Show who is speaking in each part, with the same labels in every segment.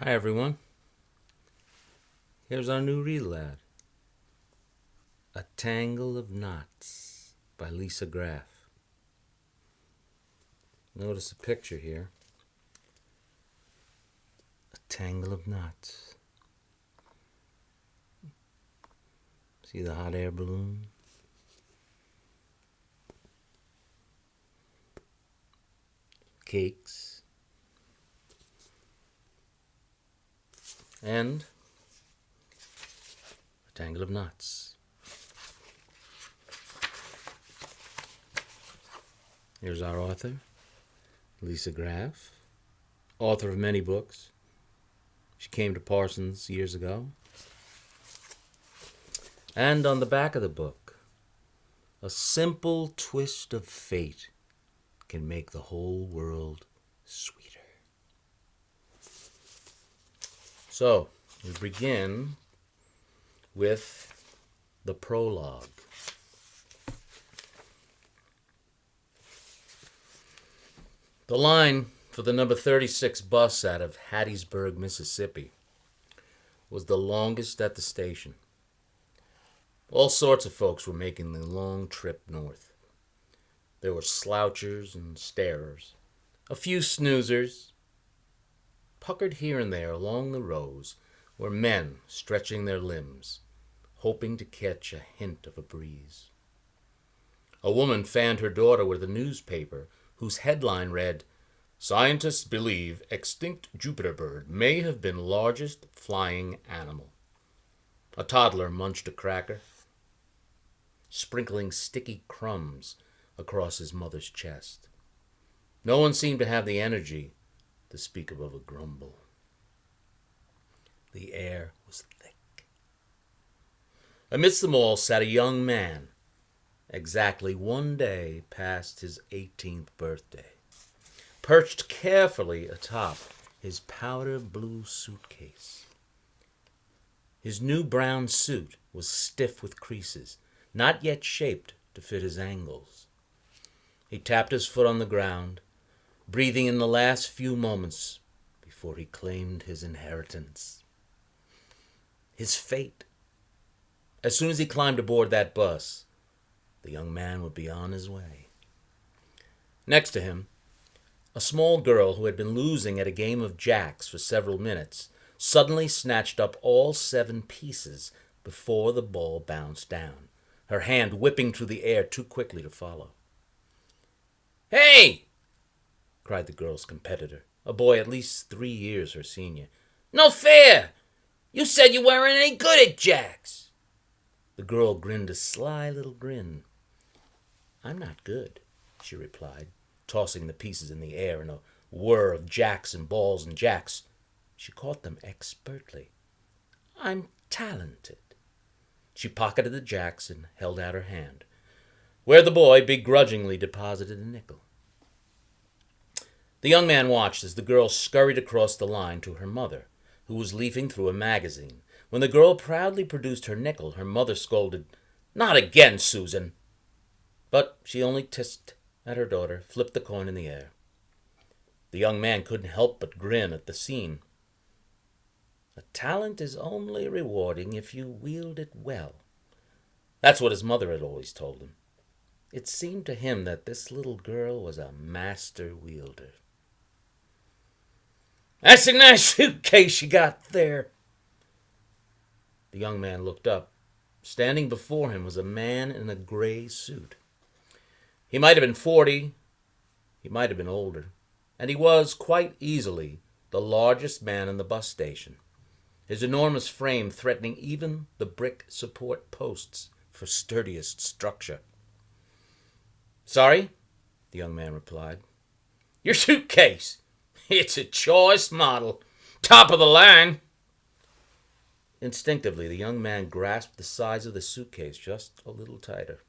Speaker 1: Hi everyone, here's our new read aloud. A Tangle of Knots by Lisa Graff. Notice the picture here. A tangle of knots. See the hot air balloon? Cakes. And a tangle of knots. Here's our author, Lisa Graff, author of many books. She came to Parsons years ago. And on the back of the book, a simple twist of fate can make the whole world sweeter. So, we begin with the prologue. The line for the number 36 bus out of Hattiesburg, Mississippi, was the longest at the station. All sorts of folks were making the long trip north. There were slouchers and starers, a few snoozers. Puckered here and there along the rows were men stretching their limbs, hoping to catch a hint of a breeze. A woman fanned her daughter with a newspaper whose headline read, "Scientists believe extinct Jupiter bird may have been largest flying animal." A toddler munched a cracker, sprinkling sticky crumbs across his mother's chest. No one seemed to have the energy to speak above a grumble. The air was thick. Amidst them all sat a young man, exactly one day past his 18th birthday, perched carefully atop his powder blue suitcase. His new brown suit was stiff with creases, not yet shaped to fit his angles. He tapped his foot on the ground, breathing in the last few moments before he claimed his inheritance. His fate. As soon as he climbed aboard that bus, the young man would be on his way. Next to him, a small girl who had been losing at a game of jacks for several minutes suddenly snatched up all 7 pieces before the ball bounced down, her hand whipping through the air too quickly to follow. "Hey!" cried the girl's competitor, a boy at least 3 years her senior. "No fair! You said you weren't any good at jacks!" The girl grinned a sly little grin. "I'm not good," she replied, tossing the pieces in the air in a whir of jacks and balls and jacks. She caught them expertly. "I'm talented." She pocketed the jacks and held out her hand, where the boy begrudgingly deposited a nickel. The young man watched as the girl scurried across the line to her mother, who was leafing through a magazine. When the girl proudly produced her nickel, her mother scolded, "Not again, Susan!" But she only tissed at her daughter, flipped the coin in the air. The young man couldn't help but grin at the scene. A talent is only rewarding if you wield it well. That's what his mother had always told him. It seemed to him that this little girl was a master wielder. "That's a nice suitcase you got there." The young man looked up. Standing before him was a man in a gray suit. He might have been 40, he might have been older, and he was, quite easily, the largest man in the bus station, his enormous frame threatening even the brick support posts for sturdiest structure. "Sorry," the young man replied. "Your suitcase. It's a choice model. Top of the line." Instinctively, the young man grasped the sides of the suitcase just a little tighter.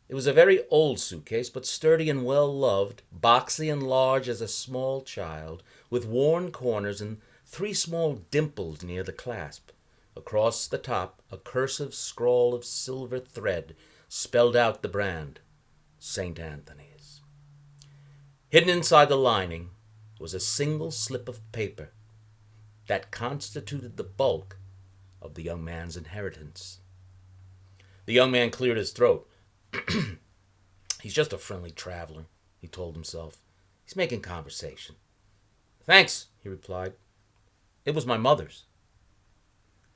Speaker 1: It was a very old suitcase, but sturdy and well-loved, boxy and large as a small child, with worn corners and 3 small dimples near the clasp. Across the top, a cursive scrawl of silver thread spelled out the brand, St. Anthony's. Hidden inside the lining was a single slip of paper, that constituted the bulk of the young man's inheritance. The young man cleared his throat. He's just a friendly traveler, he told himself. He's making conversation. Thanks, he replied. It was my mother's.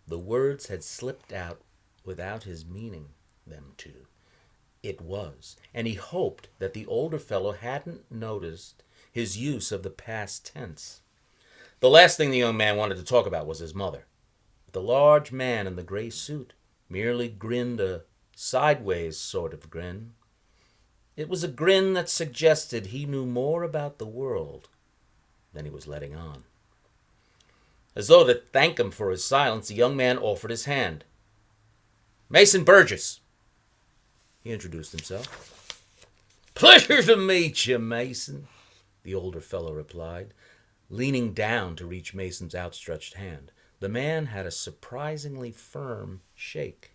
Speaker 1: The words had slipped out without his meaning them to. It was, and he hoped that the older fellow hadn't noticed his use of the past tense. The last thing the young man wanted to talk about was his mother. The large man in the gray suit merely grinned a sideways sort of grin. It was a grin that suggested he knew more about the world than he was letting on. As though to thank him for his silence, the young man offered his hand. Mason Burgess, he introduced himself. Pleasure to meet you, Mason, the older fellow replied, leaning down to reach Mason's outstretched hand. The man had a surprisingly firm shake.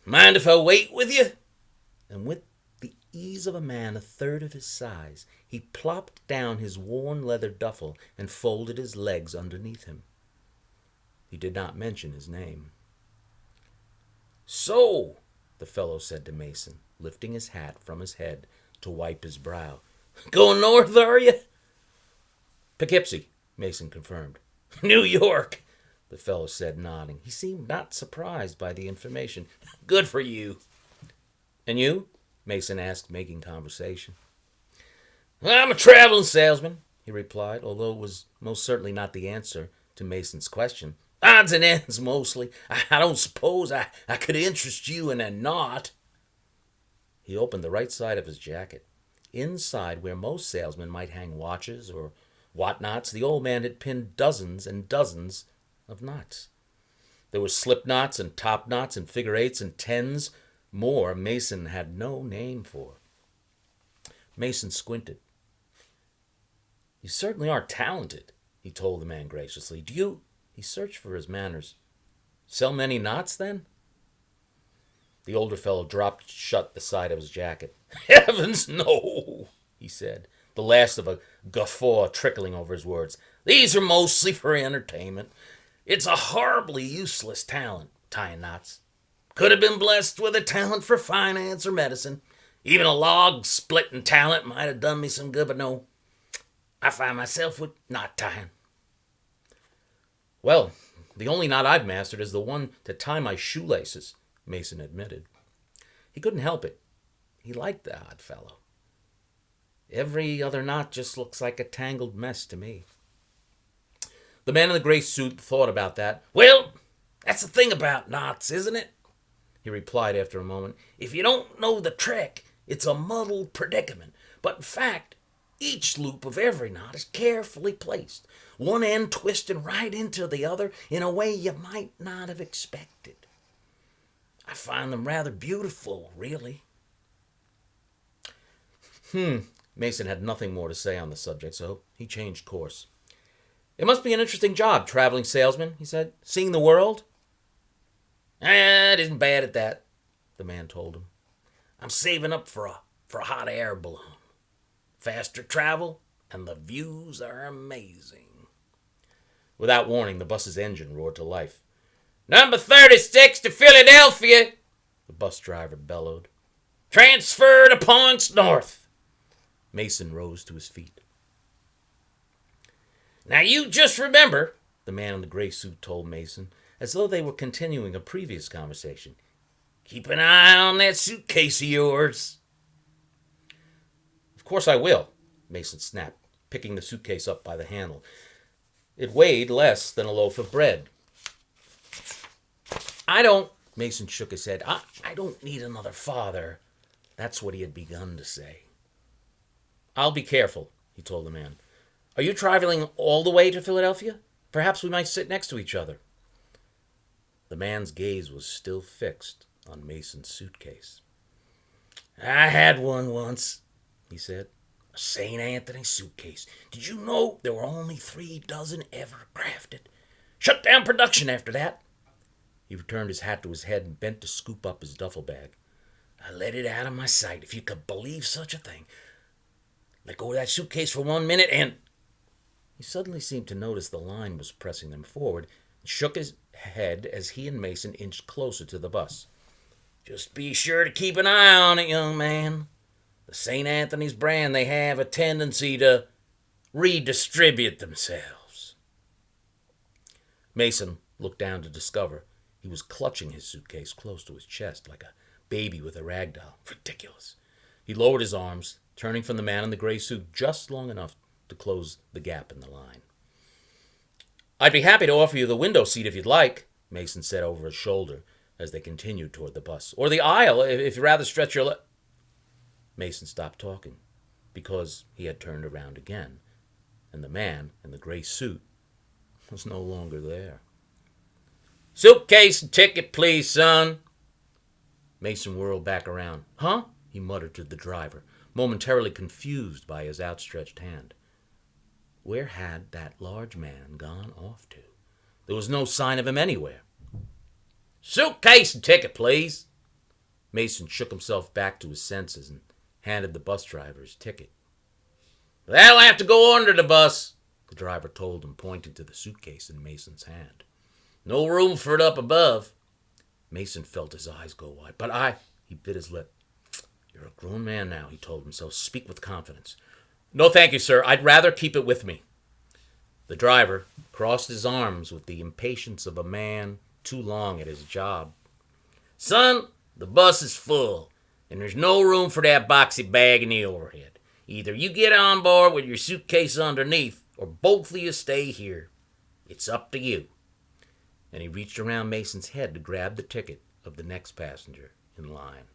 Speaker 1: Mind if I wait with you? And with the ease of a man a third of his size, he plopped down his worn leather duffel and folded his legs underneath him. He did not mention his name. So, the fellow said to Mason, lifting his hat from his head to wipe his brow. Going north, are you? Poughkeepsie, Mason confirmed. New York, the fellow said, nodding. He seemed not surprised by the information. Good for you. And you? Mason asked, making conversation. I'm a traveling salesman, he replied, although it was most certainly not the answer to Mason's question. Odds and ends, mostly. I don't suppose I could interest you in a knot. He opened the right side of his jacket. Inside, where most salesmen might hang watches or whatnots, the old man had pinned dozens and dozens of knots. There were slip knots and top knots and figure eights and tens. More Mason had no name for. Mason squinted. You certainly are talented, he told the man graciously. Do you? He searched for his manners. Sell many knots, then? The older fellow dropped shut the side of his jacket. Heavens, no, he said, the last of a guffaw trickling over his words. These are mostly for entertainment. It's a horribly useless talent, tying knots. Could have been blessed with a talent for finance or medicine. Even a log-splitting talent might have done me some good, but no. I find myself with knot tying. Well, the only knot I've mastered is the one to tie my shoelaces, Mason admitted. He couldn't help it. He liked the odd fellow. Every other knot just looks like a tangled mess to me. The man in the gray suit thought about that. Well, that's the thing about knots, isn't it? He replied after a moment. If you don't know the trick, it's a muddled predicament. But in fact, each loop of every knot is carefully placed, one end twisting right into the other in a way you might not have expected. I find them rather beautiful, really. Mason had nothing more to say on the subject, so he changed course. It must be an interesting job, traveling salesman, he said. Seeing the world? It isn't bad at that, the man told him. I'm saving up for a hot air balloon. Faster travel, and the views are amazing. Without warning, the bus's engine roared to life. Number 36 to Philadelphia, the bus driver bellowed. Transfer to points north. Mason rose to his feet. Now you just remember, the man in the gray suit told Mason, as though they were continuing a previous conversation. Keep an eye on that suitcase of yours. Of course I will, Mason snapped, picking the suitcase up by the handle. It weighed less than a loaf of bread. Mason shook his head. I don't need another father. That's what he had begun to say. I'll be careful, he told the man. Are you traveling all the way to Philadelphia? Perhaps we might sit next to each other. The man's gaze was still fixed on Mason's suitcase. I had one once, he said. A St. Anthony suitcase. Did you know there were only 3 dozen ever crafted? Shut down production after that. He returned his hat to his head and bent to scoop up his duffel bag. I let it out of my sight, if you could believe such a thing. Let go of that suitcase for 1 minute and... He suddenly seemed to notice the line was pressing them forward and shook his head as he and Mason inched closer to the bus. "Just be sure to keep an eye on it, young man. The St. Anthony's brand, they have a tendency to redistribute themselves." Mason looked down to discover he was clutching his suitcase close to his chest like a baby with a rag doll. Ridiculous. He lowered his arms, turning from the man in the gray suit just long enough to close the gap in the line. "I'd be happy to offer you the window seat if you'd like," Mason said over his shoulder as they continued toward the bus. "Or the aisle, if you'd rather stretch your Mason stopped talking because he had turned around again, and the man in the gray suit was no longer there. "Suitcase ticket, please, son." Mason whirled back around. "Huh?" he muttered to the driver, momentarily confused by his outstretched hand. Where had that large man gone off to? There was no sign of him anywhere. "Suitcase and ticket, please." Mason shook himself back to his senses and handed the bus driver his ticket. "That'll have to go under the bus," the driver told him, pointing to the suitcase in Mason's hand. "No room for it up above." Mason felt his eyes go wide. He bit his lip. "You're a grown man now," he told himself. "Speak with confidence." "No, thank you, sir. I'd rather keep it with me." The driver crossed his arms with the impatience of a man too long at his job. "Son, the bus is full, and there's no room for that boxy bag in the overhead. Either you get on board with your suitcase underneath, or both of you stay here. It's up to you." And he reached around Mason's head to grab the ticket of the next passenger in line.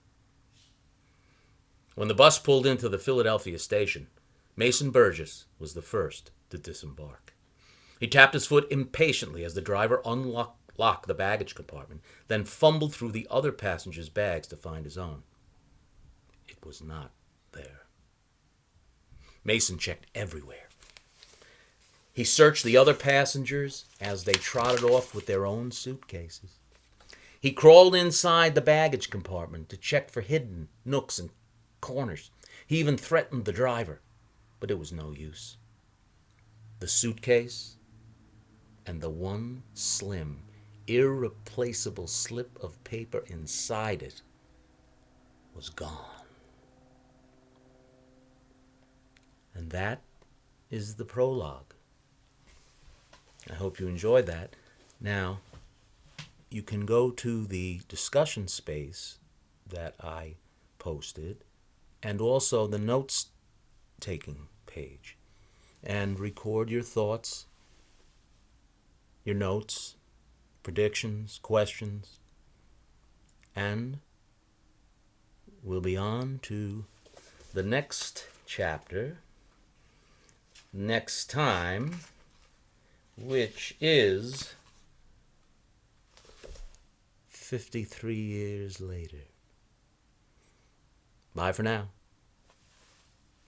Speaker 1: When the bus pulled into the Philadelphia station, Mason Burgess was the first to disembark. He tapped his foot impatiently as the driver unlocked the baggage compartment, then fumbled through the other passengers' bags to find his own. It was not there. Mason checked everywhere. He searched the other passengers as they trotted off with their own suitcases. He crawled inside the baggage compartment to check for hidden nooks and corners. He even threatened the driver, but it was no use. The suitcase and the one slim, irreplaceable slip of paper inside it was gone. And that is the prologue. I hope you enjoyed that. Now, you can go to the discussion space that I posted and also the notes-taking page and record your thoughts, your notes, predictions, questions, and we'll be on to the next chapter next time, which is 53 years later. Bye for now.